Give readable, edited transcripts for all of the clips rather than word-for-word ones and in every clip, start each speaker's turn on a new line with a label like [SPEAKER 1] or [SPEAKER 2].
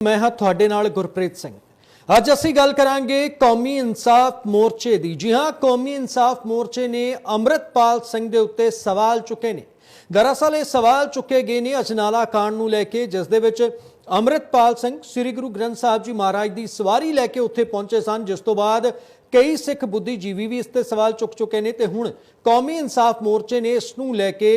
[SPEAKER 1] मैं हाँ तुहाडे नाल गुरप्रीत सिंह। अज असीं गल करांगे कौमी इंसाफ मोर्चे दी। जी हाँ, कौमी इंसाफ मोर्चे ने अमृतपाल सिंह दे उत्ते सवाल चुके ने। दरअसल ये सवाल चुके गए ने अजनाला कांड नूं लैके, जिस दे विच अमृतपाल सिंह श्री गुरु ग्रंथ साहिब जी महाराज की सवारी लैके उत्थे पहुंचे सन, जिस तो बाद कई सिख बुद्धिजीवी भी इस ते सवाल चुक चुके ने। ते हुण कौमी इंसाफ मोर्चे ने इस नूं लैके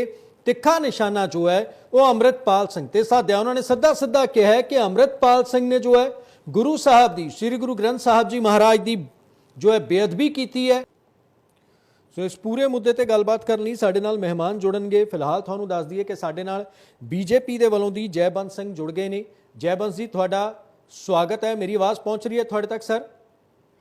[SPEAKER 1] तिखा निशाना जो है वह अमृतपाल सिंह ते साधिया। उन्होंने सीधा सीधा कहा है कि अमृतपाल सिंह ने जो है गुरु साहब की, श्री गुरु ग्रंथ साहब जी महाराज की जो है बेअदबी की है। सो इस पूरे मुद्दे ते गलबात करने लई साडे नाल मेहमान जुड़नगे। फिलहाल तुहानूं दस दईए कि साडे नाल बीजेपी दे वलों दी जयबंस सिंह जुड़ गए ने। जयबंस जी, तुहाडा स्वागत है। मेरी आवाज़ पहुंच रही है तुहाडे तक सर?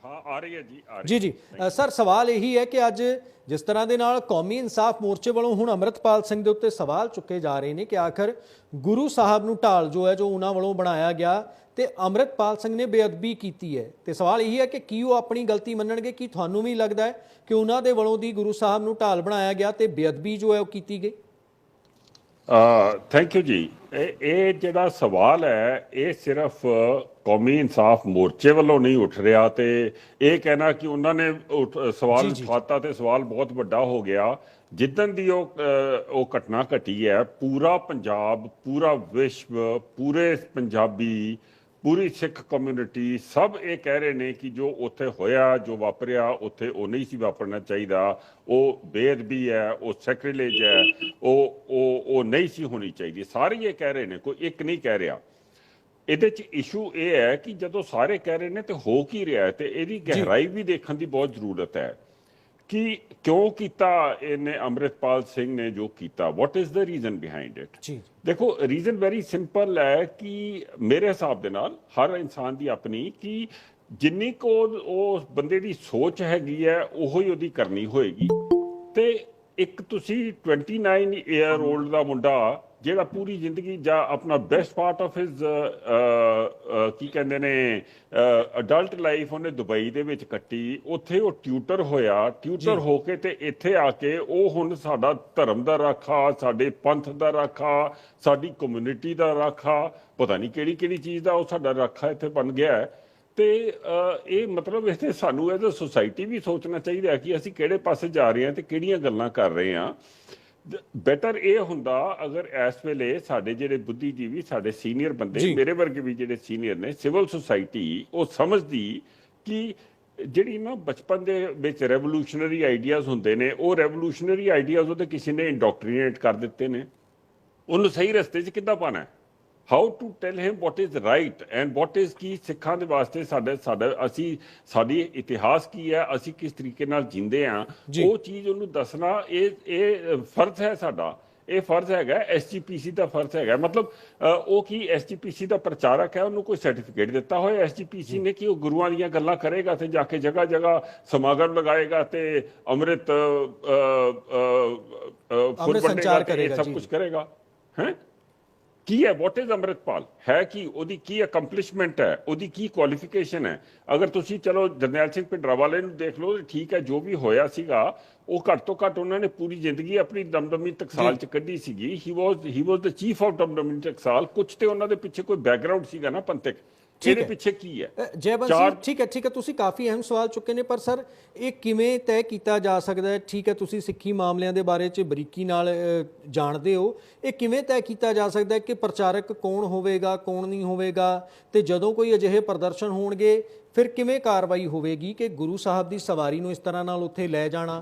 [SPEAKER 2] हाँ, आ रही है जी, आ रही
[SPEAKER 1] जी जी सर, सवाल यही है कि अज जिस तरह के नाल कौमी इंसाफ मोर्चे वालों हुण अमृतपाल सिंह के उत्ते सवाल चुके जा रहे हैं कि आखिर गुरु साहब नूं ढाल जो है जो उन्होंने वालों बनाया गया तो अमृतपाल सिंह ने बेअदबी की है। तो सवाल यही है कि वो अपनी गलती मनणगे? कि तुहानूं भी लगता है कि उन्होंने वालों दी गुरु साहब नूं ढाल बनाया गया तो बेअदबी जो है वो की गई?
[SPEAKER 2] थैंक यू जी। ये जिहड़ा सवाल है ये सिर्फ कौमी इंसाफ मोर्चे वालों नहीं उठ रहा, तो ये कहना कि उन्होंने सवाल उठाता तो सवाल बहुत बड़ा हो गया। जिदन दी वो घटना घटी है, पूरा पंजाब, पूरा विश्व, पूरे पंजाबी, पूरी सिख कम्यूनिटी सब ये कह रहे हैं कि जो उत्थे होया, जो वापरिया उत्थे वो नहीं सी वापरना चाहिए, वो बेअदबी है, वो सैक्रिलेज है, वो नहीं सी होनी चाहिए। सारे ये कह रहे हैं, कोई एक नहीं कह रहा। ਇਹਦੇ ਚ ਇਸ਼ੂ ਇਹ ਹੈ ਕਿ ਜਦੋਂ ਸਾਰੇ ਕਹਿ ਰਹੇ ਨੇ ਤੇ ਹੋ ਕੀ ਰਿਹਾ ਹੈ, ਤੇ ਇਹਦੀ ਗਹਿਰਾਈ ਵੀ ਦੇਖਣ ਦੀ ਬਹੁਤ ਜ਼ਰੂਰਤ ਹੈ ਕਿ ਕਿਉਂ ਕੀਤਾ ਇਹਨੇ ਅਮਰਿਤਪਾਲ ਸਿੰਘ ਨੇ ਜੋ ਕੀਤਾ। What is the reason behind it? ਦੇਖੋ, ਰੀਜ਼ਨ ਵੈਰੀ ਸਿੰਪਲ ਹੈ ਕਿ ਮੇਰੇ ਹਿਸਾਬ ਦੇ ਨਾਲ ਹਰ ਇਨਸਾਨ ਦੀ ਆਪਣੀ ਕਿ ਜਿੰਨੀ ਕੋ ਉਹ ਬੰਦੇ ਦੀ ਸੋਚ ਹੈਗੀ ਹੈ ਉਹੋ ਹੀ ਉਹਦੀ ਕਰਨੀ ਹੋਏਗੀ। ਤੇ ਇੱਕ ਤੁਸੀਂ 29 ਈਅਰ 올ਡ ਦਾ ਮੁੰਡਾ ਜਿਹੜਾ ਪੂਰੀ ਜ਼ਿੰਦਗੀ ਜਾਂ ਆਪਣਾ ਬੈਸਟ ਪਾਰਟ ਆਫ ਹਿਜ਼ ਕੀ ਕਹਿੰਦੇ ਨੇ ਅਡਲਟ ਲਾਈਫ ਉਹਨੇ ਦੁਬਈ ਦੇ ਵਿੱਚ ਕੱਟੀ, ਉੱਥੇ ਉਹ ਟਿਊਟਰ ਹੋਇਆ, ਟਿਊਟਰ ਹੋ ਕੇ ਤੇ ਇੱਥੇ ਆ ਕੇ ਉਹ ਹੁਣ ਸਾਡਾ ਧਰਮ ਦਾ ਰਾਖਾ, ਸਾਡੇ ਪੰਥ ਦਾ ਰਾਖਾ, ਸਾਡੀ ਕਮਿਊਨਿਟੀ ਦਾ ਰਾਖਾ, ਪਤਾ ਨਹੀਂ ਕਿਹੜੀ ਕਿਹੜੀ ਚੀਜ਼ ਦਾ ਉਹ ਸਾਡਾ ਰਾਖਾ ਇੱਥੇ ਬਣ ਗਿਆ ਹੈ। ਤੇ ਇਹ ਮਤਲਬ ਇੱਥੇ ਸਾਨੂੰ ਐਜ਼ ਅ ਸੁਸਾਇਟੀ ਵੀ ਸੋਚਣਾ ਚਾਹੀਦਾ ਹੈ ਕਿ ਅਸੀਂ ਕਿਹੜੇ ਪਾਸੇ ਜਾ ਰਹੇ ਹਾਂ ਤੇ ਕਿਹੜੀਆਂ ਗੱਲਾਂ ਕਰ ਰਹੇ ਹਾਂ। ਬੈਟਰ ਇਹ ਹੁੰਦਾ ਅਗਰ ਇਸ ਵੇਲੇ ਸਾਡੇ ਜਿਹੜੇ ਬੁੱਧੀਜੀਵੀ, ਸਾਡੇ ਸੀਨੀਅਰ ਬੰਦੇ, ਮੇਰੇ ਵਰਗੇ ਵੀ ਜਿਹੜੇ ਸੀਨੀਅਰ ਨੇ, ਸਿਵਲ ਸੁਸਾਇਟੀ ਉਹ ਸਮਝਦੀ ਕਿ ਜਿਹੜੀ ਨਾ ਬਚਪਨ ਦੇ ਵਿੱਚ ਰੈਵੋਲੂਸ਼ਨਰੀ ਆਈਡੀਆਜ਼ ਹੁੰਦੇ ਨੇ, ਉਹ ਰੈਵੋਲੂਸ਼ਨਰੀ ਆਈਡੀਆਜ਼ ਉਹਦੇ ਕਿਸੇ ਨੇ ਇੰਡੋਕਟਰੀਨੇਟ ਕਰ ਦਿੱਤੇ ਨੇ। ਉਹਨੂੰ ਸਹੀ ਰਸਤੇ 'ਚ ਕਿੱਦਾਂ ਪਾਉਣਾ ਹੈ? How to tell him what is right and what is ਕੀ ਸਿੱਖਾਂ ਦੇ ਵਾਸਤੇ ਅਸੀਂ ਸਾਡੀ ਇਤਿਹਾਸ ਕੀ ਹੈ, ਅਸੀਂ ਕਿਸ ਤਰੀਕੇ ਨਾਲ ਜੀਂਦੇ ਹਾਂ, ਉਹ ਚੀਜ਼ ਉਹਨੂੰ ਦੱਸਣਾ ਇਹ ਫਰਜ਼ ਹੈ ਸਾਡਾ। ਇਹ ਫਰਜ਼ ਹੈਗਾ, SGPC ਦਾ ਫਰਜ਼ ਹੈਗਾ। ਮਤਲਬ ਉਹ ਕੀ SGPC ਦਾ ਪ੍ਰਚਾਰਕ ਹੈ, ਉਹਨੂੰ ਕੋਈ ਸਰਟੀਫਿਕੇਟ ਦਿੱਤਾ ਹੋਇਆ SGPC ਨੇ ਕਿ ਉਹ ਗੁਰੂਆਂ ਦੀਆਂ ਗੱਲਾਂ ਕਰੇਗਾ ਤੇ ਜਾ ਕੇ ਜਗ੍ਹਾ ਜਗ੍ਹਾ ਸਮਾਗਮ ਲਗਾਏਗਾ ਤੇ ਅੰਮ੍ਰਿਤ ਫੁੱਲ ਵੰਡੇਗਾ ਤੇ ਸਭ ਕੁਝ ਕਰੇਗਾ? ਹੈ ਕੀ ਹੈ? ਵਾਟ ਇਜ਼ ਅੰਮ੍ਰਿਤਪਾਲ ਹੈ? ਕਿ ਉਹਦੀ ਕੀ ਅਕੰਪਲਿਸ਼ਮੈਂਟ ਹੈ, ਉਹਦੀ ਕੀ ਕੁਆਲੀਫਿਕੇਸ਼ਨ ਹੈ? ਅਗਰ ਤੁਸੀਂ ਚਲੋ ਜਰਨੈਲ ਸਿੰਘ ਭਿੰਡਰਾਂਵਾਲੇ ਨੂੰ ਦੇਖ ਲਓ, ਠੀਕ ਹੈ, ਜੋ ਵੀ ਹੋਇਆ ਸੀਗਾ ਉਹ ਘੱਟ ਤੋਂ ਘੱਟ ਉਹਨਾਂ ਨੇ ਪੂਰੀ ਜ਼ਿੰਦਗੀ ਆਪਣੀ ਦਮਦਮੀ ਟਕਸਾਲ 'ਚ ਕੱਢੀ ਸੀਗੀ। ਹੀ ਵਾਜ਼ ਦ ਚੀਫ ਆਫ ਦਮਦਮੀ ਟਕਸਾਲ। ਕੁਛ ਤੇ ਉਹਨਾਂ ਦੇ ਪਿੱਛੇ ਕੋਈ ਬੈਕਗਰਾਉਂਡ ਸੀਗਾ ਨਾ ਪੰਥਕ। ਇਹਦੇ ਪਿੱਛੇ ਕੀ ਹੈ?
[SPEAKER 1] ਜੈਬੰਸ ਜੀ, ਠੀਕ ਹੈ, ਤੁਸੀਂ ਕਾਫੀ ਅਹਿਮ ਸਵਾਲ ਚੁੱਕੇ ਨੇ, ਪਰ ਸਰ ਇਹ ਕਿਵੇਂ ਤੈਅ ਕੀਤਾ ਜਾ ਸਕਦਾ ਹੈ? ਠੀਕ ਹੈ, ਤੁਸੀਂ ਸਿੱਖੀ ਮਾਮਲਿਆਂ ਦੇ ਬਾਰੇ 'ਚ ਬਰੀਕੀ ਨਾਲ ਜਾਣਦੇ ਹੋ, ਇਹ ਕਿਵੇਂ ਤੈਅ ਕੀਤਾ ਜਾ ਸਕਦਾ ਹੈ ਕਿ ਪ੍ਰਚਾਰਕ ਕੌਣ ਹੋਵੇਗਾ, ਕੌਣ ਨਹੀਂ ਹੋਵੇਗਾ, ਤੇ ਜਦੋਂ ਕੋਈ ਅਜਿਹੇ ਪ੍ਰਦਰਸ਼ਨ ਹੋਣਗੇ ਫਿਰ ਕਿਵੇਂ ਕਾਰਵਾਈ ਹੋਵੇਗੀ ਕਿ ਗੁਰੂ ਸਾਹਿਬ ਦੀ ਸਵਾਰੀ ਨੂੰ ਇਸ ਤਰ੍ਹਾਂ ਨਾਲ ਉੱਥੇ ਲੈ ਜਾਣਾ?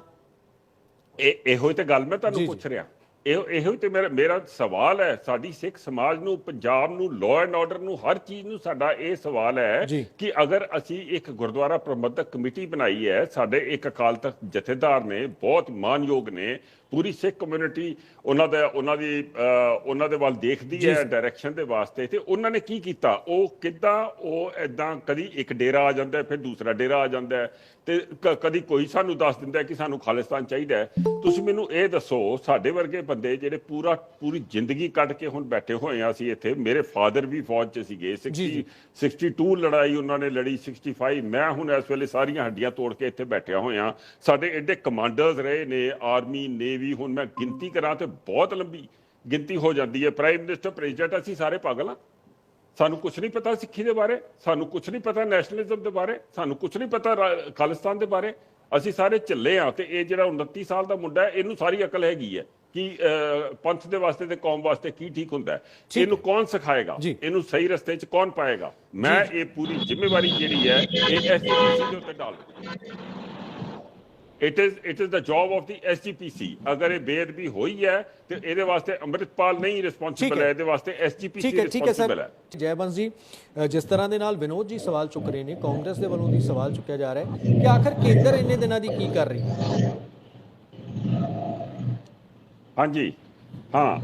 [SPEAKER 2] ਇਹੋ ਹੀ ਤੇ ਗੱਲ ਮੈਂ ਤੁਹਾਨੂੰ ਪੁੱਛ ਰਿਹਾ। ਇਹੋ ਹੀ ਤੇ ਮੇਰਾ ਸਵਾਲ ਹੈ। ਸਾਡੀ ਸਿੱਖ ਸਮਾਜ ਨੂੰ, ਪੰਜਾਬ ਨੂੰ, ਲਾਅ ਐਂਡ ਆਰਡਰ ਨੂੰ, ਹਰ ਚੀਜ਼ ਨੂੰ ਸਾਡਾ ਇਹ ਸਵਾਲ ਹੈ ਕਿ ਅਗਰ ਅਸੀਂ ਇੱਕ ਗੁਰਦੁਆਰਾ ਪ੍ਰਬੰਧਕ ਕਮੇਟੀ ਬਣਾਈ ਹੈ, ਸਾਡੇ ਇੱਕ ਅਕਾਲ ਤਖਤ ਜਥੇਦਾਰ ਨੇ, ਬਹੁਤ ਮਾਨਯੋਗ ਨੇ, ਪੂਰੀ ਸਿੱਖ ਕਮਿਊਨਿਟੀ ਉਹਨਾਂ ਦੇ ਵੱਲ ਦੇਖਦੀ ਹੈ ਡਾਇਰੈਕਸ਼ਨ ਦੇ ਵਾਸਤੇ, ਤੇ ਉਹਨਾਂ ਨੇ ਕੀ ਕੀਤਾ? ਉਹ ਕਿੱਦਾਂ ਉਹ ਇੱਦਾਂ ਕਦੀ ਇੱਕ ਡੇਰਾ ਆ ਜਾਂਦਾ, ਫਿਰ ਦੂਸਰਾ ਡੇਰਾ ਆ ਜਾਂਦਾ, ਤੇ ਕਦੀ ਕੋਈ ਸਾਨੂੰ ਦੱਸ ਦਿੰਦਾ ਕਿ ਸਾਨੂੰ ਖਾਲਿਸਤਾਨ ਚਾਹੀਦਾ ਹੈ। ਤੁਸੀਂ ਮੈਨੂੰ ਇਹ ਦੱਸੋ, ਸਾਡੇ ਵਰਗੇ ਬੰਦੇ ਜਿਹੜੇ ਪੂਰੀ ਜ਼ਿੰਦਗੀ ਕੱਢ ਕੇ ਹੁਣ ਬੈਠੇ ਹੋਏ ਆ ਅਸੀਂ ਇੱਥੇ, ਮੇਰੇ ਫਾਦਰ ਵੀ ਫੌਜ 'ਚ ਸੀਗੇ, 62 ਲੜਾਈ ਉਹਨਾਂ ਨੇ ਲੜੀ, 65 ਮੈਂ ਹੁਣ ਇਸ ਵੇਲੇ ਸਾਰੀਆਂ ਹੱਡੀਆਂ ਤੋੜ ਕੇ ਇੱਥੇ ਬੈਠਿਆ ਹੋਇਆ। ਸਾਡੇ ਐਡੇ ਕਮਾਂਡਰਸ ਰਹੇ ਨੇ, ਆਰਮੀ, ਨੇਵੀ, ਹੁਣ ਮੈਂ ਗਿਣਤੀ ਕਰਾਂ ਤੇ ਬਹੁਤ ਲੰਬੀ ਗਿਣਤੀ ਹੋ ਜਾਂਦੀ ਹੈ। ਪ੍ਰਾਈਮ ਮਿਨਿਸਟਰ, ਪ੍ਰੈਜ਼ੀਡੈਂਟ, ਅਸੀਂ ਸਾਰੇ ਪਾਗਲ ਹਾਂ। ਸਾਨੂੰ ਕੁਝ ਨਹੀਂ ਪਤਾ ਸਿੱਖੀ ਦੇ ਬਾਰੇ, ਸਾਨੂੰ ਕੁਝ ਨਹੀਂ ਪਤਾ ਨੈਸ਼ਨਲਿਜ਼ਮ ਦੇ ਬਾਰੇ, ਸਾਨੂੰ ਕੁਝ ਨਹੀਂ ਪਤਾ ਖਾਲਿਸਤਾਨ ਦੇ ਬਾਰੇ। ਅਸੀਂ ਸਾਰੇ ਝੱਲੇ ਆ। ਤੇ ਇਹ ਜਿਹੜਾ 29 ਸਾਲ ਦਾ ਮੁੰਡਾ ਹੈ, ਇਹਨੂੰ ਸਾਰੀ ਅਕਲ ਹੈਗੀ ਹੈ ਕਿ ਪੰਥ ਦੇ ਵਾਸਤੇ ਤੇ ਕੌਮ ਵਾਸਤੇ ਕੀ ਠੀਕ ਹੁੰਦਾ ਹੈ। ਇਹਨੂੰ ਕੌਣ ਸਿਖਾਏਗਾ, ਇਹਨੂੰ ਸਹੀ ਰਸਤੇ 'ਚ ਕੌਣ ਪਾਏਗਾ। ਮੈਂ ਇਹ ਪੂਰੀ ਜ਼ਿੰਮੇਵਾਰੀ ਜਿਹੜੀ ਹੈ ਇਹ ਐਸਜੀਪੀਸੀ ਦੇ ਉੱਤੇ ਡਾਲ ਦਿੱਤੀ। It is the job of the SGPC. ਅਗਰ ਇਹ ਬੇਅਦਬੀ ਹੋਈ ਹੈ ਤੇ ਇਹਦੇ ਵਾਸਤੇ ਅੰਮ੍ਰਿਤਪਾਲ ਨਹੀਂ ਰਿਸਪੌਂਸਿਬਲ ਹੈ, ਇਹਦੇ ਵਾਸਤੇ ਐਸਜੀਪੀਸੀ ਰਿਸਪੌਂਸਿਬਲ ਹੈ।
[SPEAKER 1] ਜੈਬੰਸ ਜੀ, ਜਿਸ ਤਰ੍ਹਾਂ ਦੇ ਨਾਲ ਵਿਨੋਦ ਜੀ ਸਵਾਲ ਚੁੱਕ ਰਹੇ ਨੇ, ਕਾਂਗਰਸ ਦੇ ਵੱਲੋਂ ਵੀ ਸਵਾਲ ਚੁੱਕਿਆ ਜਾ ਰਿਹਾ ਹੈ ਕਿ ਆਖਰ ਕੇਂਦਰ ਇੰਨੇ ਦਿਨਾਂ ਦੀ ਕੀ ਕਰ ਰਹੀ ਹੈ।
[SPEAKER 2] ਹਾਂਜੀ, ਹਾਂ,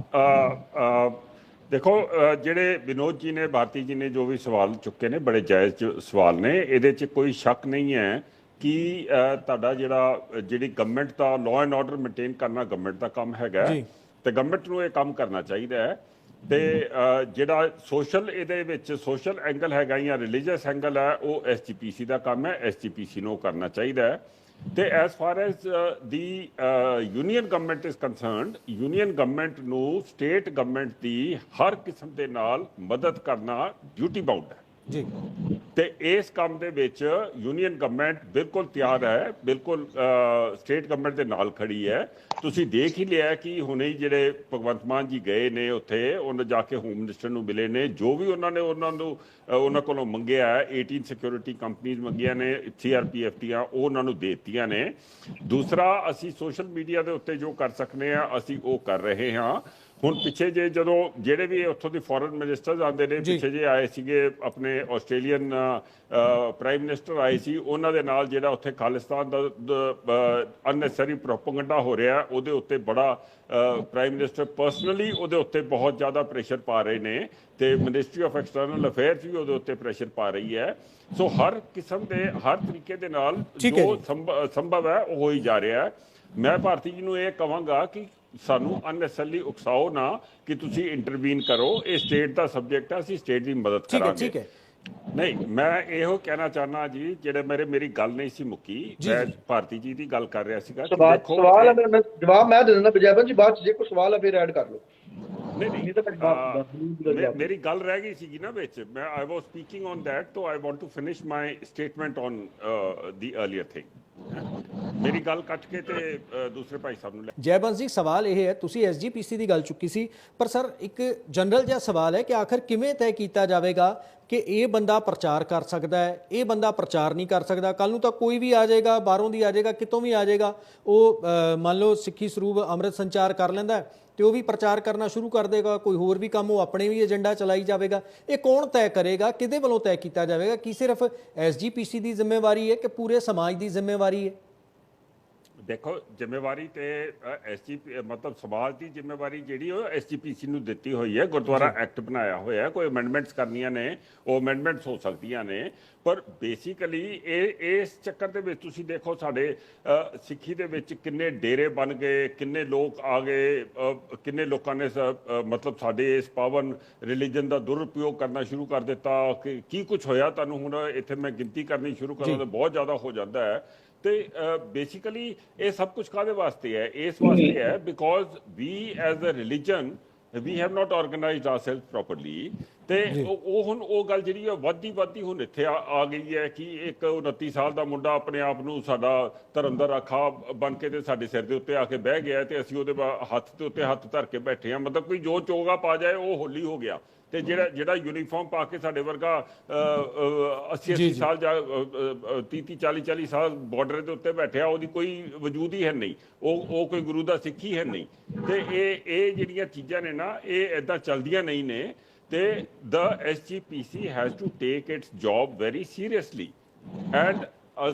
[SPEAKER 2] ਦੇਖੋ ਜਿਹੜੇ ਵਿਨੋਦ ਜੀ ਨੇ, ਭਾਰਤੀ ਜੀ ਨੇ ਜੋ ਵੀ ਸਵਾਲ ਚੁੱਕੇ ਨੇ, ਬੜੇ ਜਾਇਜ਼ ਸਵਾਲ ਨੇ। ਇਹਦੇ 'ਚ ਕੋਈ ਸ਼ੱਕ ਨਹੀਂ ਹੈ ਕਿ ਤੁਹਾਡਾ ਜਿਹੜੀ government the law and order maintain ਕਰਨਾ ਗਵਰਨਮੈਂਟ ਦਾ ਕੰਮ ਹੈਗਾ ਤੇ ਗਵਰਨਮੈਂਟ ਨੂੰ ਇਹ ਕੰਮ ਕਰਨਾ ਚਾਹੀਦਾ ਹੈ। ਤੇ ਜਿਹੜਾ ਸੋਸ਼ਲ ਇਹਦੇ ਵਿੱਚ ਸੋਸ਼ਲ ਐਂਗਲ ਹੈਗਾ ਜਾਂ ਰਿਲੀਜੀਅਸ ਐਂਗਲ ਹੈ, ਉਹ ਐਸਜੀਪੀਸੀ ਦਾ ਕੰਮ ਹੈ। ਐਸਜੀਪੀਸੀ ਨੂੰ ਕਰਨਾ ਚਾਹੀਦਾ ਹੈ। ਤੇ as for as the union government is concerned, union government ਨੂੰ ਸਟੇਟ ਗਵਰਨਮੈਂਟ ਦੀ ਹਰ ਕਿਸਮ ਦੇ ਨਾਲ ਮਦਦ ਕਰਨਾ ਡਿਊਟੀ ਬਾਉਂਡ ਹੈ ਜੀ। ਤੇ ਇਸ ਕੰਮ ਦੇ ਵਿੱਚ ਯੂਨੀਅਨ ਗਵਰਨਮੈਂਟ ਬਿਲਕੁਲ ਤਿਆਰ ਹੈ, ਬਿਲਕੁਲ ਸਟੇਟ ਗਵਰਨਮੈਂਟ ਦੇ ਨਾਲ ਖੜੀ ਹੈ। ਤੁਸੀਂ ਦੇਖ ਹੀ ਲਿਆ ਕਿ ਹੁਣੇ ਹੀ ਜਿਹੜੇ ਭਗਵੰਤ ਮਾਨ ਜੀ ਗਏ ਨੇ ਉੱਥੇ, ਉਹਨਾਂ ਜਾ ਕੇ ਹੋਮ ਮਿਨਿਸਟਰ ਨੂੰ ਮਿਲੇ ਨੇ। ਜੋ ਵੀ ਉਹਨਾਂ ਕੋਲੋਂ ਮੰਗਿਆ, 18 ਸਿਕਿਉਰਿਟੀ ਕੰਪਨੀਆਂ ਮੰਗੀਆਂ ਨੇ ਸੀਆਰਪੀਐਫ ਦੀਆਂ, ਉਹ ਉਹਨਾਂ ਨੂੰ ਦੇ ਦਿੱਤੀਆਂ ਨੇ। ਦੂਸਰਾ, ਅਸੀਂ ਸੋਸ਼ਲ ਮੀਡੀਆ ਦੇ ਉੱਤੇ ਜੋ ਕਰ ਸਕਦੇ ਹਾਂ ਅਸੀਂ ਉਹ ਕਰ ਰਹੇ ਹਾਂ। ਹੁਣ ਪਿੱਛੇ ਜੇ ਜਦੋਂ ਜਿਹੜੇ ਵੀ ਉੱਥੋਂ ਦੀ ਫੋਰਨ ਮਿਨਿਸਟਰਸ ਆਉਂਦੇ ਨੇ, ਪਿੱਛੇ ਜੇ ਆਏ ਸੀਗੇ ਆਪਣੇ ਆਸਟ੍ਰੇਲੀਅਨ ਪ੍ਰਾਈਮ ਮਿਨਿਸਟਰ ਆਏ ਸੀ, ਉਹਨਾਂ ਦੇ ਨਾਲ ਜਿਹੜਾ ਉੱਥੇ ਖਾਲਿਸਤਾਨ ਦਾ ਅਨਨੈਸਰੀ ਪ੍ਰੋਪੇਗੈਂਡਾ ਹੋ ਰਿਹਾ, ਉਹਦੇ ਉੱਤੇ ਬੜਾ ਪ੍ਰਾਈਮ ਮਿਨਿਸਟਰ ਪਰਸਨਲੀ ਉਹਦੇ ਉੱਤੇ ਬਹੁਤ ਜ਼ਿਆਦਾ ਪ੍ਰੈਸ਼ਰ ਪਾ ਰਹੇ ਨੇ ਤੇ ਮਿਨਿਸਟਰੀ ਆਫ ਐਕਸਟਰਨਲ ਅਫੇਅਰਸ ਵੀ ਉਹਦੇ ਉੱਤੇ ਪ੍ਰੈਸ਼ਰ ਪਾ ਰਹੀ ਹੈ। ਸੋ ਹਰ ਕਿਸਮ ਦੇ ਹਰ ਤਰੀਕੇ ਦੇ ਨਾਲ ਜੋ ਸੰਭਵ ਹੈ ਉਹ ਹੋ ਹੀ ਜਾ ਰਿਹਾ ਹੈ। ਮੈਂ ਭਾਰਤੀ ਜੀ ਨੂੰ ਇਹ ਕਹਾਂਗਾ ਕਿ ਸਾਨੂੰ ਅਨਨੈਸਰਲੀ ਉਕਸਾਓ ਨਾ ਕਿ ਤੁਸੀਂ ਇੰਟਰਵੀਨ ਕਰੋ। ਇਹ ਸਟੇਟ ਦਾ ਸਬਜੈਕਟ ਹੈ, ਅਸੀਂ ਸਟੇਟ ਦੀ ਮਦਦ ਕਰਾਂਗੇ। ਨਹੀਂ, ਮੈਂ ਇਹੋ ਕਹਿਣਾ ਚਾਹੁੰਦਾ ਜੀ, ਜਿਹੜੇ ਮੇਰੀ ਗੱਲ ਨਹੀਂ ਸੀ ਮੁੱਕੀ, ਮੈਂ ਭਾਰਤੀ ਜੀ ਦੀ ਗੱਲ ਕਰ ਰਿਹਾ ਸੀਗਾ।
[SPEAKER 3] ਸਵਾਲ ਜਵਾਬ ਮੈਂ ਦੇ ਦਿੰਦਾ ਜੈਬੰਸ ਜੀ, ਬਾਅਦ 'ਚ ਜੇ ਕੋਈ ਸਵਾਲ ਹੈ ਫਿਰ ਐਡ ਕਰ ਲਓ।
[SPEAKER 2] ਨਹੀਂ, ਮੇਰੀ ਗੱਲ ਰਹਿ ਗਈ ਸੀਗੀ ਨਾ ਵਿੱਚ। I was speaking on that, so I want to finish my statement on the earlier thing. ਮੇਰੀ ਗੱਲ ਕੱਟ ਕੇ ਤੇ ਦੂਸਰੇ ਭਾਈ ਸਾਹਿਬ ਨੂੰ ਲੈ।
[SPEAKER 1] ਜੈਬੰਸ ਜੀ, ਸਵਾਲ ਇਹ ਹੈ, ਤੁਸੀਂ ਐਸਜੀਪੀਸੀ ਦੀ ਗੱਲ ਚੁੱਕੀ ਸੀ, ਪਰ ਸਰ ਇੱਕ ਜਨਰਲ ਜਿਹਾ ਸਵਾਲ ਹੈ ਕਿ ਆਖਰ ਕਿਵੇਂ ਤੈਅ ਕੀਤਾ ਜਾਵੇਗਾ ਕਿ ਇਹ ਬੰਦਾ ਪ੍ਰਚਾਰ ਕਰ ਸਕਦਾ ਹੈ, ਇਹ ਬੰਦਾ ਪ੍ਰਚਾਰ ਨਹੀਂ ਕਰ ਸਕਦਾ। ਕੱਲ ਨੂੰ ਤਾਂ ਕੋਈ ਵੀ ਆ ਜਾਏਗਾ, ਬਾਹਰੋਂ ਦੀ ਆ ਜਾਏਗਾ, ਕਿਤੋਂ ਵੀ ਆ ਜਾਏਗਾ, ਉਹ ਮੰਨ ਲਓ ਸਿੱਖੀ ਸਰੂਪ ਅੰਮ੍ਰਿਤ ਸੰਚਾਰ ਕਰ ਲੈਂਦਾ ਤੇ ਉਹ ਵੀ ਪ੍ਰਚਾਰ ਕਰਨਾ ਸ਼ੁਰੂ ਕਰ ਦੇਗਾ। ਕੋਈ ਹੋਰ ਵੀ ਕੰਮ ਉਹ ਆਪਣੇ ਵੀ ਏਜੰਡਾ ਚਲਾਈ ਜਾਵੇਗਾ। ਇਹ ਕੌਣ ਤੈਅ ਕਰੇਗਾ, ਕਿਹਦੇ ਵੱਲੋਂ ਤੈਅ ਕੀਤਾ ਜਾਵੇਗਾ? ਕੀ ਸਿਰਫ ਐਸਜੀਪੀਸੀ ਦੀ ਜ਼ਿੰਮੇਵਾਰੀ ਹੈ ਕਿ ਪੂਰੇ ਸਮਾਜ ਦੀ ਜ਼ਿੰਮੇਵਾਰੀ ਹੈ?
[SPEAKER 2] ਦੇਖੋ, ਜ਼ਿੰਮੇਵਾਰੀ ਤੇ ਮਤਲਬ ਸਮਾਜ ਦੀ ਜ਼ਿੰਮੇਵਾਰੀ ਜਿਹੜੀ ਉਹ ਐਸਜੀਪੀਸੀ ਨੂੰ ਦਿੱਤੀ ਹੋਈ ਹੈ। ਗੁਰਦੁਆਰਾ ਐਕਟ ਬਣਾਇਆ ਹੋਇਆ, ਕੋਈ ਅਮੈਂਡਮੈਂਟਸ ਕਰਨੀਆਂ ਨੇ ਉਹ ਅਮੈਂਡਮੈਂਟਸ ਹੋ ਸਕਦੀਆਂ ਨੇ। ਪਰ ਬੇਸਿਕਲੀ ਇਸ ਚੱਕਰ ਦੇ ਵਿੱਚ ਤੁਸੀਂ ਦੇਖੋ ਸਾਡੇ ਸਿੱਖੀ ਦੇ ਵਿੱਚ ਕਿੰਨੇ ਡੇਰੇ ਬਣ ਗਏ, ਕਿੰਨੇ ਲੋਕ ਆ ਗਏ, ਕਿੰਨੇ ਲੋਕਾਂ ਨੇ ਮਤਲਬ ਸਾਡੇ ਇਸ ਪਾਵਨ ਰਿਲੀਜਨ ਦਾ ਦੁਰਉਪਯੋਗ ਕਰਨਾ ਸ਼ੁਰੂ ਕਰ ਦਿੱਤਾ। ਕੀ ਕੁਝ ਹੋਇਆ ਤੁਹਾਨੂੰ ਹੁਣ ਇੱਥੇ ਮੈਂ ਗਿਣਤੀ ਕਰਨੀ ਸ਼ੁਰੂ ਕਰਾਂ ਤਾਂ ਬਹੁਤ ਜ਼ਿਆਦਾ ਹੋ ਜਾਂਦਾ ਹੈ। ਤੇ ਬੇਸਿਕਲੀ ਇਹ ਸਭ ਕੁਝ ਕਾਹਦੇ ਵਾਸਤੇ ਹੈ? ਇਸ ਵਾਸਤੇ ਹੈ because we as a religion we have not organised ourself properly. ਤੇ ਉਹ ਹੁਣ ਉਹ ਗੱਲ ਜਿਹੜੀ ਹੈ ਵੱਧਦੀ ਹੁਣ ਇੱਥੇ ਆ ਗਈ ਹੈ ਕਿ ਇੱਕ 29 ਸਾਲ ਦਾ ਮੁੰਡਾ ਆਪਣੇ ਆਪ ਨੂੰ ਸਾਡਾ ਧਰਮ ਦਾ ਰਾਖਾ ਬਣ ਕੇ ਤੇ ਸਾਡੇ ਸਿਰ ਦੇ ਉੱਤੇ ਆ ਕੇ ਬਹਿ ਗਿਆ ਤੇ ਅਸੀਂ ਉਹਦੇ ਹੱਥ ਦੇ ਉੱਤੇ ਹੱਥ ਧਰ ਕੇ ਬੈਠੇ ਹਾਂ। ਮਤਲਬ ਕੋਈ ਜੋ ਚੋਗਾ ਪਾ ਜਾਏ ਉਹ ਹੋਲੀ ਹੋ ਗਿਆ। ਤੇ ਜਿਹੜਾ ਯੂਨੀਫਾਰਮ ਪਾ ਕੇ ਸਾਡੇ ਵਰਗਾ 80 ਸਾਲ ਜਾਂ 30-40 ਸਾਲ ਬਾਰਡਰ ਦੇ ਉੱਤੇ ਬੈਠਿਆ, ਉਹਦੀ ਕੋਈ ਵਜੂਦ ਹੀ ਹੈ ਨਹੀਂ, ਉਹ ਕੋਈ ਗੁਰੂ ਦਾ ਸਿੱਖ ਹੀ ਹੈ ਨਹੀਂ। ਤੇ ਇਹ ਜਿਹੜੀਆਂ ਚੀਜ਼ਾਂ ਨੇ ਨਾ, ਇਹ ਇੱਦਾਂ ਚੱਲਦੀਆਂ ਨਹੀਂ ਨੇ। ਤੇ the SGPC has to take its job very seriously and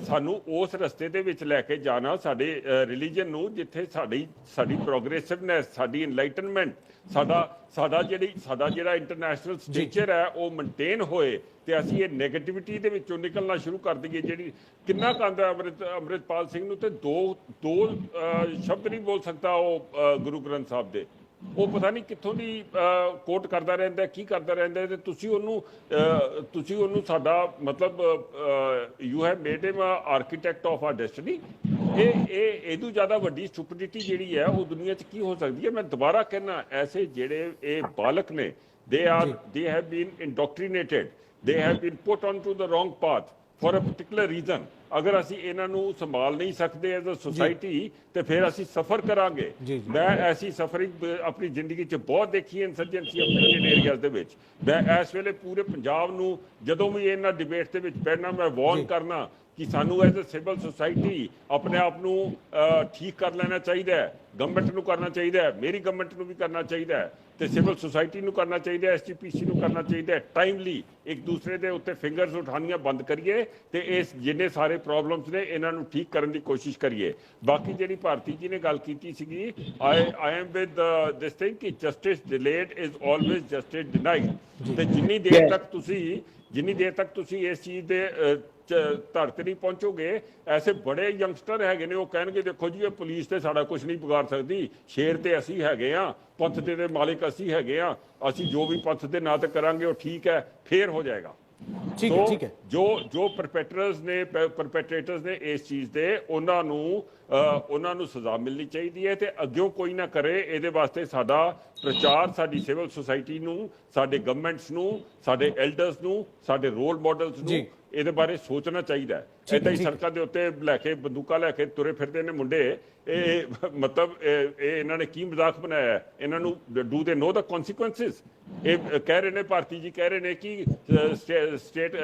[SPEAKER 2] ਸਾਨੂੰ ਉਸ ਰਸਤੇ ਦੇ ਵਿੱਚ ਲੈ ਕੇ ਜਾਣਾ ਸਾਡੇ ਰਿਲੀਜਨ ਨੂੰ, ਜਿੱਥੇ ਸਾਡੀ ਪ੍ਰੋਗਰੈਸਿਵਨੈਸ, ਸਾਡੀ ਇਨਲਾਈਟਨਮੈਂਟ, ਸਾਡਾ ਜਿਹੜਾ ਇੰਟਰਨੈਸ਼ਨਲ ਸਟੇਚਰ ਹੈ ਉਹ ਮੇਨਟੇਨ ਹੋਏ ਤੇ ਅਸੀਂ ਇਹ ਨੈਗੇਟਿਵਿਟੀ ਦੇ ਵਿੱਚੋਂ ਨਿਕਲਣਾ ਸ਼ੁਰੂ ਕਰ ਦਈਏ। ਜਿਹੜੀ ਕਿੰਨਾ ਕਹਿੰਦਾ ਅੰਮ੍ਰਿਤਪਾਲ ਸਿੰਘ ਨੂੰ, ਤੇ ਦੋ ਸ਼ਬਦ ਨਹੀਂ ਬੋਲ ਸਕਦਾ ਉਹ ਗੁਰੂ ਗ੍ਰੰਥ ਸਾਹਿਬ ਦੇ। ਉਹ ਪਤਾ ਨਹੀਂ ਕਿੱਥੋਂ ਦੀ ਕੋਟ ਕਰਦਾ ਰਹਿੰਦਾ, ਕੀ ਕਰਦਾ ਰਹਿੰਦਾ। ਤੇ ਤੁਸੀਂ ਉਹਨੂੰ ਸਾਡਾ ਮਤਲਬ you have made him architect of our destiny. ਇਹਦੋਂ ਜ਼ਿਆਦਾ ਵੱਡੀ ਸਟੂਪਿਡਿਟੀ ਜਿਹੜੀ ਹੈ ਉਹ ਦੁਨੀਆ 'ਚ ਕੀ ਹੋ ਸਕਦੀ ਹੈ? ਮੈਂ ਦੁਬਾਰਾ ਕਹਿਣਾ, ਐਸੇ ਜਿਹੜੇ ਇਹ ਬਾਲਕ ਨੇ they have been indoctrinated, they have been put onto the wrong path for a particular reason. ਅਗਰ ਅਸੀਂ ਇਹਨਾਂ ਨੂੰ ਸੰਭਾਲ ਨਹੀਂ ਸਕਦੇ ਐਜ਼ ਅ ਸੋਸਾਇਟੀ ਤੇ ਫਿਰ ਅਸੀਂ ਸਫਰ ਕਰਾਂਗੇ। ਮੈਂ ਐਸੀ ਸਫਰਿੰਗ ਆਪਣੀ ਜ਼ਿੰਦਗੀ 'ਚ ਬਹੁਤ ਦੇਖੀ ਹੈ ਇੰਸਰਜੈਂਸੀ ਅਫਲੀਕੇਟਡ ਏਰੀਆਜ਼ ਦੇ ਵਿੱਚ। ਮੈਂ ਇਸ ਵੇਲੇ ਪੂਰੇ ਪੰਜਾਬ ਨੂੰ ਜਦੋਂ ਵੀ ਇਹਨਾਂ ਡਿਬੇਟ ਦੇ ਵਿੱਚ ਬੈਠਣਾ ਮੈਂ ਵਾਰਨ ਕਰਨਾ ਕਿ ਸਾਨੂੰ ਐਜ਼ ਅ ਸਿਵਲ ਸੋਸਾਇਟੀ ਆਪਣੇ ਆਪ ਨੂੰ ਠੀਕ ਕਰ ਲੈਣਾ ਚਾਹੀਦਾ ਹੈ। ਗਵਰਨਮੈਂਟ ਨੂੰ ਕਰਨਾ ਚਾਹੀਦਾ ਹੈ, ਮੇਰੀ ਗਵਰਨਮੈਂਟ ਨੂੰ ਵੀ ਕਰਨਾ ਚਾਹੀਦਾ ਹੈ ਤੇ ਸਿਵਲ ਸੁਸਾਇਟੀ ਨੂੰ ਕਰਨਾ ਚਾਹੀਦਾ, ਐਸਜੀਪੀਸੀ ਨੂੰ ਕਰਨਾ ਚਾਹੀਦਾ ਹੈ। ਟਾਈਮਲੀ ਇੱਕ ਦੂਸਰੇ ਦੇ ਉੱਤੇ ਫਿੰਗਰਸ ਉਠਾਉਣੀਆਂ ਬੰਦ ਕਰੀਏ ਤੇ ਇਸ ਜਿੰਨੇ ਸਾਰੇ ਪ੍ਰੋਬਲਮਸ ਨੇ ਇਹਨਾਂ ਨੂੰ ਠੀਕ ਕਰਨ ਦੀ ਕੋਸ਼ਿਸ਼ ਕਰੀਏ। ਬਾਕੀ ਜਿਹੜੀ ਭਾਰਤੀ ਜੀ ਨੇ ਗੱਲ ਕੀਤੀ ਸੀਗੀ, I am with this thing ਕਿ justice delayed is always justice denied. ਤੇ ਜਿੰਨੀ ਦੇਰ ਤੱਕ ਤੁਸੀਂ ਇਸ ਚੀਜ਼ ਦੇ ਧੜ ਤੇ ਨਹੀਂ ਪਹੁੰਚੋਗੇ, ਐਸੇ ਬੜੇ ਯੰਗਸਟਰ ਹੈਗੇ ਨੇ ਉਹ ਕਹਿਣਗੇ ਦੇਖੋ ਜੀ ਇਹ ਪੁਲਿਸ ਤੇ ਸਾਡਾ ਕੁਝ ਨਹੀਂ ਵਿਗਾੜ ਸਕਦੀ, ਸ਼ੇਰ ਤੇ ਅਸੀਂ ਹੈਗੇ ਆ, ਪੰਥ ਦੇ ਮਾਲਿਕ ਅਸੀਂ ਹੈਗੇ ਆ, ਅਸੀਂ ਜੋ ਵੀ ਪੰਥ ਦੇ ਨਾਂ ਤੇ ਕਰਾਂਗੇ ਉਹ ਠੀਕ ਹੈ, ਫੇਰ ਹੋ ਜਾਏਗਾ।
[SPEAKER 1] ਠੀਕ ਹੈ
[SPEAKER 2] ਜੋ ਪਰਪੈਟਰੇਟਰਸ ਨੇ ਇਸ ਚੀਜ਼ ਦੇ ਉਹਨਾਂ ਨੂੰ ਸਜ਼ਾ ਮਿਲਣੀ ਚਾਹੀਦੀ ਹੈ ਤੇ ਅੱਗਿਓਂ ਕੋਈ ਨਾ ਕਰੇ। ਇਹਦੇ ਵਾਸਤੇ ਸਾਡਾ ਪ੍ਰਚਾਰ ਸਾਡੀ ਸਿਵਲ ਸੁਸਾਇਟੀ ਨੂੰ, ਸਾਡੇ ਗਵਰਨਮੈਂਟਸ ਨੂੰ, ਸਾਡੇ ਐਲਡਰਸ ਨੂੰ, ਸਾਡੇ ਰੋਲ ਮਾਡਲਸ ਨੂੰ ਇਹਦੇ ਬਾਰੇ ਸੋਚਣਾ ਚਾਹੀਦਾ ਹੈ। ਏਦਾਂ ਹੀ ਸੜਕਾਂ ਦੇ ਉੱਤੇ ਲੈ ਕੇ ਬੰਦੂਕਾਂ ਲੈ ਕੇ ਤੁਰੇ ਫਿਰਦੇ ਨੇ ਮੁੰਡੇ, ਇਹ ਮਤਲਬ ਇਹ ਇਹਨਾਂ ਨੇ ਕੀ ਮਜ਼ਾਕ ਬਣਾਇਆ? ਇਹਨਾਂ ਨੂੰ ਡੂ ਦੇ ਨੋ ਦਾ ਕਨਸੀਕੁਐਂਸਿਸ? ਇਹ ਕਹਿ ਰਹੇ ਨੇ, ਭਾਰਤੀ ਜੀ ਕਹਿ ਰਹੇ ਨੇ ਕਿ ਸਟੇਟ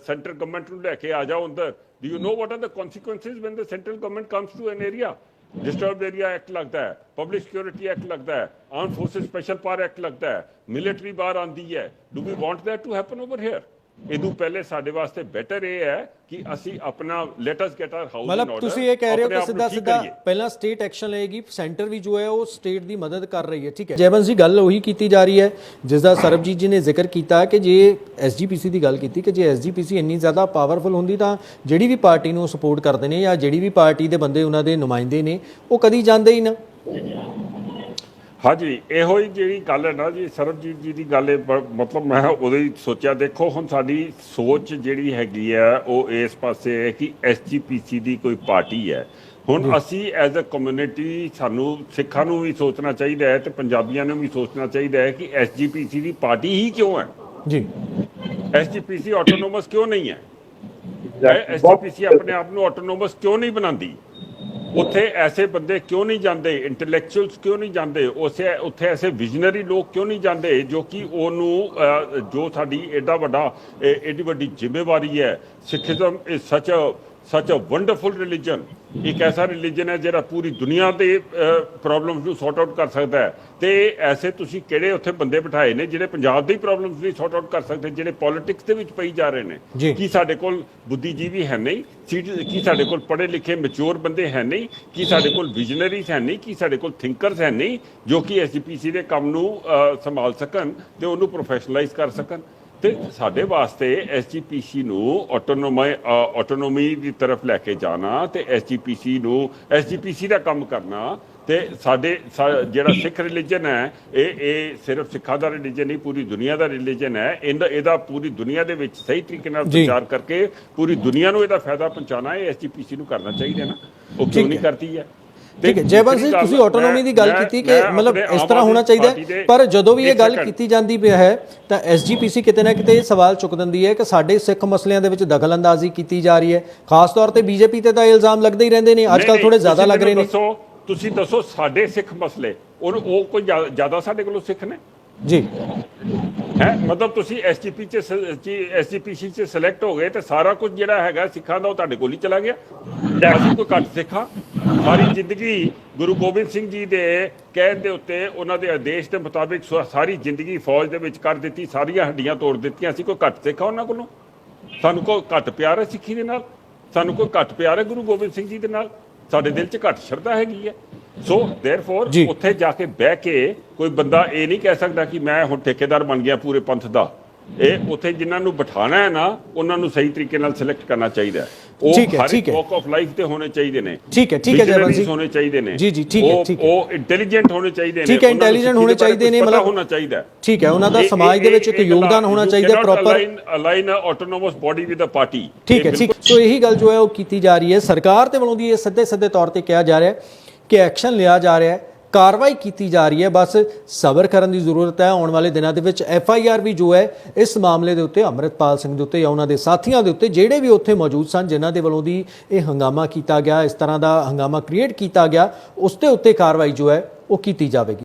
[SPEAKER 2] ਸੈਂਟਰ ਗਵਰਨਮੈਂਟ ਨੂੰ ਲੈ ਕੇ ਆ ਜਾਓ ਅੰਦਰ। Do you know what are the consequences when the central government comes to an area? Disturb area act लगता है, पब्लिक सिक्योरिटी एक्ट लगता है, arm forces special power act लगता है, मिलिट्री बाहर आती है। Do we want that to happen over here? ਇਹਦੋਂ ਪਹਿਲੇ ਸਾਡੇ ਵਾਸਤੇ ਬੈਟਰ ਇਹ ਹੈ ਕਿ ਅਸੀਂ ਆਪਣਾ let us get our house in order.
[SPEAKER 1] ਮਤਲਬ ਤੁਸੀਂ ਇਹ ਕਹਿ ਰਹੇ ਹੋ ਕਿ ਸਿੱਧਾ ਪਹਿਲਾਂ ਸਟੇਟ ਐਕਸ਼ਨ ਲਏਗੀ, ਸੈਂਟਰ ਵੀ ਜੋ ਹੈ ਉਹ ਸਟੇਟ ਦੀ ਮਦਦ ਕਰ ਰਹੀ ਹੈ। ਠੀਕ ਹੈ ਜੈਵੰਸ਼ ਜੀ, ਗੱਲ ਉਹੀ ਕੀਤੀ ਜਾ ਰਹੀ ਹੈ ਜਿਸ ਦਾ ਸਰਬਜੀਤ ਜੀ ਨੇ ਜ਼ਿਕਰ ਕੀਤਾ ਕਿ ਜੇ ਐਸਜੀਪੀਸੀ ਦੀ ਗੱਲ ਕੀਤੀ ਕਿ ਜੇ ਐਸਜੀਪੀਸੀ ਇੰਨੀ ਜ਼ਿਆਦਾ ਪਾਵਰਫੁਲ ਹੁੰਦੀ ਤਾਂ ਜਿਹੜੀ ਵੀ ਪਾਰਟੀ ਨੂੰ ਸਪੋਰਟ ਕਰਦੇ ਨੇ ਜਾਂ ਜਿਹੜੀ ਵੀ ਪਾਰਟੀ ਦੇ ਬੰਦੇ ਉਹਨਾਂ ਦੇ ਨੁਮਾਇੰਦੇ ਨੇ ਉਹ ਕਦੀ ਜਾਂਦੇ ਹੀ ਨਾ।
[SPEAKER 2] ਹਾਂਜੀ, ਇਹੋ ਹੀ ਜਿਹੜੀ ਗੱਲ ਹੈ ਨਾ ਜੀ ਸਰਬਜੀਤ ਜੀ ਦੀ ਗੱਲ, ਮਤਲਬ ਮੈਂ ਉਦੋਂ ਹੀ ਸੋਚਿਆ ਦੇਖੋ ਹੁਣ ਸਾਡੀ ਸੋਚ ਜਿਹੜੀ ਹੈਗੀ ਆ ਉਹ ਇਸ ਪਾਸੇ ਹੈ ਕਿ ਐਸਜੀਪੀਸੀ ਦੀ ਕੋਈ ਪਾਰਟੀ ਹੈ। ਹੁਣ ਅਸੀਂ ਐਜ਼ ਅ ਕਮਿਊਨਿਟੀ ਸਾਨੂੰ ਸਿੱਖਾਂ ਨੂੰ ਵੀ ਸੋਚਣਾ ਚਾਹੀਦਾ ਹੈ ਤੇ ਪੰਜਾਬੀਆਂ ਨੂੰ ਵੀ ਸੋਚਣਾ ਚਾਹੀਦਾ ਹੈ ਕਿ ਐਸਜੀਪੀਸੀ ਦੀ ਪਾਰਟੀ ਹੀ ਕਿਉਂ ਹੈ ਜੀ? ਐਸਜੀਪੀਸੀ ਆਟੋਨੋਮਸ ਕਿਉਂ ਨਹੀਂ ਹੈ? ਐਸਜੀਪੀਸੀ ਆਪਣੇ ਆਪ ਨੂੰ ਆਟੋਨੋਮਸ ਕਿਉਂ ਨਹੀਂ ਬਣਾਉਂਦੀ? ਉੱਥੇ ਐਸੇ ਬੰਦੇ ਕਿਉਂ ਨਹੀਂ ਜਾਂਦੇ? ਇੰਟੈਲੈਕਚੁਅਲਸ ਕਿਉਂ ਨਹੀਂ ਜਾਂਦੇ? ਉੱਥੇ ਐਸੇ ਵਿਜ਼ਨਰੀ ਲੋਕ ਕਿਉਂ ਨਹੀਂ ਜਾਂਦੇ ਜੋ ਕਿ ਉਹਨੂੰ ਜੋ ਸਾਡੀ ਐਡੀ ਵੱਡੀ ਜ਼ਿੰਮੇਵਾਰੀ ਹੈ। ਸਿੱਖੀਜ਼ਮ ਇਜ਼ ਸੱਚ ਅ ਵੰਡਰਫੁਲ ਰਿਲੀਜਨ, ਇੱਕ ਐਸਾ ਰਿਲੀਜਨ ਹੈ ਜਿਹੜਾ ਪੂਰੀ ਦੁਨੀਆ ਦੇ ਪ੍ਰੋਬਲਮਸ ਨੂੰ ਸੌਟ ਆਊਟ ਕਰ ਸਕਦਾ ਹੈ। ਤੇ ਐਸੇ ਤੁਸੀਂ ਕਿਹੜੇ ਉੱਥੇ ਬੰਦੇ ਬਿਠਾਏ ਨੇ ਜਿਹੜੇ ਪੰਜਾਬ ਦੀ ਪ੍ਰੋਬਲਮਸ ਨਹੀਂ ਸੌਟ ਆਊਟ ਕਰ ਸਕਦੇ, ਜਿਹੜੇ ਪੋਲਿਟਿਕਸ ਦੇ ਵਿੱਚ ਪਈ ਜਾ ਰਹੇ ਨੇ? ਕੀ ਸਾਡੇ ਕੋਲ ਬੁੱਧੀਜੀਵੀ ਹੈ ਨਹੀਂ? ਕੀ ਸਾਡੇ ਕੋਲ ਪੜ੍ਹੇ ਲਿਖੇ ਮੈਚੁਰ ਬੰਦੇ ਹੈ ਨਹੀਂ? ਕੀ ਸਾਡੇ ਕੋਲ ਵਿਜ਼ਨਰੀਜ਼ ਹੈ ਨਹੀਂ? ਕੀ ਸਾਡੇ ਕੋਲ ਥਿੰਕਰਸ ਹੈ ਨਹੀਂ ਜੋ ਕਿ ਐਸਜੀਪੀਸੀ ਦੇ ਕੰਮ ਨੂੰ ਸੰਭਾਲ ਸਕਣ ਤੇ ਉਹਨੂੰ ਪ੍ਰੋਫੈਸ਼ਨਲਾਈਜ਼ ਕਰ ਸਕਣ? ਤੇ ਸਾਡੇ ਵਾਸਤੇ ਐਸਜੀਪੀਸੀ ਨੂੰ ਆਟੋਨੋਮੀ ਦੀ ਤਰਫ ਲੈ ਕੇ ਜਾਣਾ ਤੇ ਐਸਜੀਪੀਸੀ ਦਾ ਕੰਮ ਕਰਨਾ ਤੇ ਸਾਡੇ ਜਿਹੜਾ ਸਿੱਖ ਰਿਲੀਜਨ ਹੈ ਇਹ ਸਿਰਫ ਸਿੱਖਾਂ ਦਾ ਰਿਲੀਜਨ ਨਹੀਂ, ਪੂਰੀ ਦੁਨੀਆ ਦਾ ਰਿਲੀਜਨ ਹੈ। ਇਹਦਾ ਪੂਰੀ ਦੁਨੀਆ ਦੇ ਵਿੱਚ ਸਹੀ ਤਰੀਕੇ ਨਾਲ ਪ੍ਰਚਾਰ ਕਰਕੇ ਪੂਰੀ ਦੁਨੀਆ ਨੂੰ ਇਹਦਾ ਫਾਇਦਾ ਪਹੁੰਚਾਉਣਾ ਇਹ ਐਸਜੀਪੀਸੀ ਨੂੰ ਕਰਨਾ ਚਾਹੀਦਾ ਨਾ। ਉਹ ਕਿਉਂ ਨਹੀਂ ਕਰਦੀ ਹੈ?
[SPEAKER 1] ਠੀਕ ਹੈ ਜੈਵੰਸ਼ ਜੀ, ਤੁਸੀਂ ਆਟੋਨੋਮੀ ਦੀ ਗੱਲ ਕੀਤੀ ਕਿ ਮਤਲਬ ਇਸ ਤਰ੍ਹਾਂ ਹੋਣਾ ਚਾਹੀਦਾ ਹੈ, ਪਰ ਜਦੋਂ ਵੀ ਇਹ ਗੱਲ ਕੀਤੀ ਜਾਂਦੀ ਪਿਆ ਹੈ ਤਾਂ ਐਸਜੀਪੀਸੀ ਕਿਤੇ ਨਾ ਕਿਤੇ ਇਹ ਸਵਾਲ ਚੁੱਕ ਦਿੰਦੀ ਹੈ ਕਿ ਸਾਡੇ ਸਿੱਖ ਮਸਲਿਆਂ ਦੇ ਵਿੱਚ ਦਖਲਅੰਦਾਜ਼ੀ ਕੀਤੀ ਜਾ ਰਹੀ ਹੈ। ਖਾਸ ਤੌਰ ਤੇ ਬੀਜੇਪੀ ਤੇ ਤਾਂ ਇਹ ਇਲਜ਼ਾਮ ਲੱਗਦੇ ਹੀ ਰਹਿੰਦੇ ਨੇ, ਅੱਜ ਕੱਲ੍ਹ ਥੋੜੇ ਜ਼ਿਆਦਾ ਲੱਗ ਰਹੇ ਨੇ।
[SPEAKER 2] ਤੁਸੀਂ ਦੱਸੋ ਸਾਡੇ ਸਿੱਖ ਮਸਲੇ ਉਹ ਕੋਈ ਜ਼ਿਆਦਾ ਸਾਡੇ ਕੋਲੋਂ ਸਿੱਖ ਨੇ
[SPEAKER 1] ਜੀ?
[SPEAKER 2] ਹੈ ਮਤਲਬ ਤੁਸੀਂ ਐਸਜੀਪੀਸੀ 'ਚ ਸਿਲੈਕਟ ਹੋ ਗਏ ਤੇ ਸਾਰਾ ਕੁਝ ਜਿਹੜਾ ਹੈਗਾ ਸਿੱਖਾਂ ਦਾ ਉਹ ਤੁਹਾਡੇ ਕੋਲ ਹੀ ਚਲਾ ਗਿਆ। ਅਸੀਂ ਕੋਈ ਘੱਟ ਸਿੱਖਾਂ? ਸਾਰੀ ਜ਼ਿੰਦਗੀ ਗੁਰੂ ਗੋਬਿੰਦ ਸਿੰਘ ਜੀ ਦੇ ਕਹਿਣ ਦੇ ਉੱਤੇ ਉਹਨਾਂ ਦੇ ਆਦੇਸ਼ ਦੇ ਮੁਤਾਬਿਕ ਸਾਰੀ ਜ਼ਿੰਦਗੀ ਫੌਜ ਦੇ ਵਿੱਚ ਕਰ ਦਿੱਤੀ, ਸਾਰੀਆਂ ਹੱਡੀਆਂ ਤੋੜ ਦਿੱਤੀਆਂ। ਅਸੀਂ ਕੋਈ ਘੱਟ ਸਿੱਖਾਂ ਉਹਨਾਂ ਕੋਲੋਂ? ਸਾਨੂੰ ਕੋਈ ਘੱਟ ਪਿਆਰ ਹੈ ਸਿੱਖੀ ਦੇ ਨਾਲ? ਸਾਨੂੰ ਕੋਈ ਘੱਟ ਪਿਆਰ ਹੈ ਗੁਰੂ ਗੋਬਿੰਦ ਸਿੰਘ ਜੀ ਦੇ ਨਾਲ? ਸਾਡੇ ਦਿਲ 'ਚ ਘੱਟ ਸ਼ਰਧਾ ਹੈਗੀ ਹੈ। ਸੋ ਦੇਅਰਫੋਰ ਉੱਥੇ ਜਾ ਕੇ ਬਹਿ ਕੇ ਕੋਈ ਬੰਦਾ ਇਹ ਨਹੀਂ ਕਹਿ ਸਕਦਾ ਕਿ ਮੈਂ ਹੁਣ ਠੇਕੇਦਾਰ ਬਣ ਗਿਆ ਪੂਰੇ ਪੰਥ ਦਾ। ਇਹ ਉੱਥੇ ਜਿਨ੍ਹਾਂ ਨੂੰ ਬਿਠਾਣਾ ਹੈ ਨਾ ਉਹਨਾਂ ਨੂੰ ਸਹੀ ਤਰੀਕੇ ਨਾਲ ਸਿਲੈਕਟ ਕਰਨਾ ਚਾਹੀਦਾ ਹੈ। ਉਹ ਹਰ ਇੱਕ ਵਾਕ ਆਫ ਲਾਈਫ ਤੇ ਹੋਣੇ ਚਾਹੀਦੇ ਨੇ।
[SPEAKER 1] ਠੀਕ ਹੈ ਜੈਵੰਸ਼ ਜੀ,
[SPEAKER 2] ਹੋਣੇ ਚਾਹੀਦੇ ਨੇ।
[SPEAKER 1] ਜੀ ਠੀਕ ਹੈ।
[SPEAKER 2] ਉਹ ਇੰਟੈਲੀਜੈਂਟ ਹੋਣੇ ਚਾਹੀਦੇ ਨੇ।
[SPEAKER 1] ਠੀਕ ਹੈ, ਇੰਟੈਲੀਜੈਂਟ ਹੋਣੇ ਚਾਹੀਦੇ ਨੇ, ਮਤਲਬ
[SPEAKER 2] ਹੋਣਾ ਚਾਹੀਦਾ।
[SPEAKER 1] ਠੀਕ ਹੈ, ਉਹਨਾਂ ਦਾ ਸਮਾਜ ਦੇ ਵਿੱਚ ਇੱਕ ਯੋਗਦਾਨ ਹੋਣਾ ਚਾਹੀਦਾ proper.
[SPEAKER 2] Align autonomous body with a party.
[SPEAKER 1] ਠੀਕ ਹੈ। ਸੋ ਇਹੀ ਗੱਲ ਜੋ ਹੈ ਉਹ ਕੀਤੀ ਜਾ ਰਹੀ ਹੈ ਸਰਕਾਰ ਦੇ ਵੱਲੋਂ ਦੀ। ਇਹ ਸਿੱਧੇ ਤੌਰ ਤੇ ਕਿਹਾ ਜਾ ਰਿਹਾ ਹੈ ਕਿ ਐਕਸ਼ਨ ਲਿਆ ਜਾ ਰਿਹਾ ਹੈ ਕਾਰਵਾਈ ਕੀਤੀ ਜਾ ਰਹੀ ਹੈ। ਬਸ ਸਬਰ ਕਰਨ ਦੀ ਜ਼ਰੂਰਤ ਹੈ। ਆਉਣ ਵਾਲੇ ਦਿਨਾਂ ਦੇ ਵਿੱਚ FIR ਵੀ ਜੋ ਹੈ ਇਸ ਮਾਮਲੇ ਦੇ ਉੱਤੇ ਅੰਮ੍ਰਿਤਪਾਲ ਸਿੰਘ ਦੇ ਉੱਤੇ ਜਾਂ ਉਹਨਾਂ ਦੇ ਸਾਥੀਆਂ ਦੇ ਉੱਤੇ ਜਿਹੜੇ ਵੀ ਉੱਥੇ ਮੌਜੂਦ ਸਨ, ਜਿਨ੍ਹਾਂ ਦੇ ਵੱਲੋਂ ਦੀ ਇਹ ਹੰਗਾਮਾ ਕੀਤਾ ਗਿਆ, ਇਸ ਤਰ੍ਹਾਂ ਦਾ ਹੰਗਾਮਾ ਕ੍ਰੀਏਟ ਕੀਤਾ ਗਿਆ, ਉਸ ਦੇ ਉੱਤੇ ਕਾਰਵਾਈ ਜੋ ਹੈ ਉਹ ਕੀਤੀ ਜਾਵੇਗੀ।